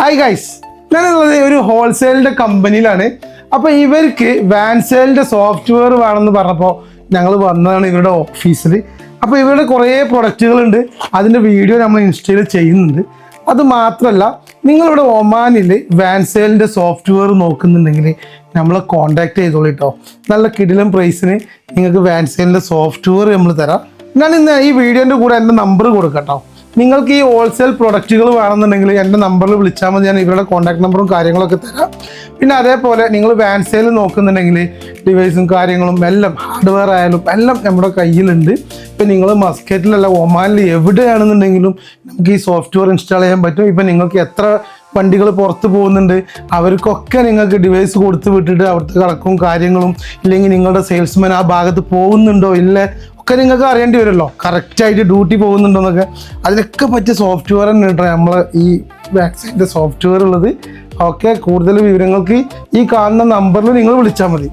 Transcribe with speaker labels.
Speaker 1: Hi guys, ഞാനുള്ളത് ഒരു ഹോൾസെയിലിൻ്റെ കമ്പനിയിലാണ്. അപ്പോൾ ഇവർക്ക് വാൻസെയിലിൻ്റെ സോഫ്റ്റ്വെയർ വേണമെന്ന് പറഞ്ഞപ്പോൾ ഞങ്ങൾ വന്നതാണ് ഇവരുടെ ഓഫീസിൽ. അപ്പോൾ ഇവരുടെ കുറേ പ്രൊഡക്റ്റുകളുണ്ട്, അതിൻ്റെ വീഡിയോ നമ്മൾ ഇൻസ്റ്റയിൽ ചെയ്യുന്നുണ്ട്. അത് മാത്രമല്ല, നിങ്ങളിവിടെ ഒമാനിൽ വാൻസെയിലിൻ്റെ സോഫ്റ്റ്വെയർ നോക്കുന്നുണ്ടെങ്കിൽ നമ്മളെ കോൺടാക്ട് ചെയ്തോളൂ കേട്ടോ. നല്ല കിടിലൻ പ്രൈസിന് നിങ്ങൾക്ക് വാൻസെയിലിൻ്റെ സോഫ്റ്റ്വെയർ നമ്മൾ തരാം. ഞാൻ ഇന്ന് ഈ വീഡിയോൻ്റെ കൂടെ എൻ്റെ നമ്പർ കൊടുക്കാം കേട്ടോ. നിങ്ങൾക്ക് ഈ ഹോൾസെയിൽ പ്രൊഡക്റ്റുകൾ വേണമെന്നുണ്ടെങ്കിൽ എൻ്റെ നമ്പറിൽ വിളിച്ചാൽ മതി, ഞാൻ ഇവരുടെ കോൺടാക്ട് നമ്പറും കാര്യങ്ങളൊക്കെ തരാം. പിന്നെ അതേപോലെ നിങ്ങൾ വാൻസെയിൽ നോക്കുന്നുണ്ടെങ്കിൽ ഡിവൈസും കാര്യങ്ങളും എല്ലാം ഹാർഡ്വെയർ ആയാലും എല്ലാം നമ്മുടെ കയ്യിലുണ്ട്. ഇപ്പം നിങ്ങൾ മസ്കറ്റിലല്ല ഒമാനിൽ എവിടെയാണെന്നുണ്ടെങ്കിലും നമുക്ക് ഈ സോഫ്റ്റ്വെയർ ഇൻസ്റ്റാൾ ചെയ്യാൻ പറ്റും. ഇപ്പം നിങ്ങൾക്ക് എത്ര വണ്ടികൾ പുറത്ത് പോകുന്നുണ്ട് അവർക്കൊക്കെ നിങ്ങൾക്ക് ഡിവൈസ് കൊടുത്ത് വിട്ടിട്ട് അവിടുത്തെ കണക്കും കാര്യങ്ങളും, ഇല്ലെങ്കിൽ നിങ്ങളുടെ സെയിൽസ്മാൻ ആ ഭാഗത്ത് പോകുന്നുണ്ടോ ഇല്ല ഒക്കെ നിങ്ങൾക്ക് അറിയേണ്ടി വരുമല്ലോ, കറക്റ്റായിട്ട് ഡ്യൂട്ടി പോകുന്നുണ്ടോ എന്നൊക്കെ. അതിനൊക്കെ പറ്റിയ സോഫ്റ്റ്വെയർ തന്നെ കേട്ടോ നമ്മൾ ഈ വാക്സിൻ്റെ സോഫ്റ്റ്വെയർ ഉള്ളത്. ഓക്കെ, കൂടുതൽ വിവരങ്ങൾക്ക് ഈ കാണുന്ന നമ്പറിൽ നിങ്ങൾ വിളിച്ചാൽ മതി.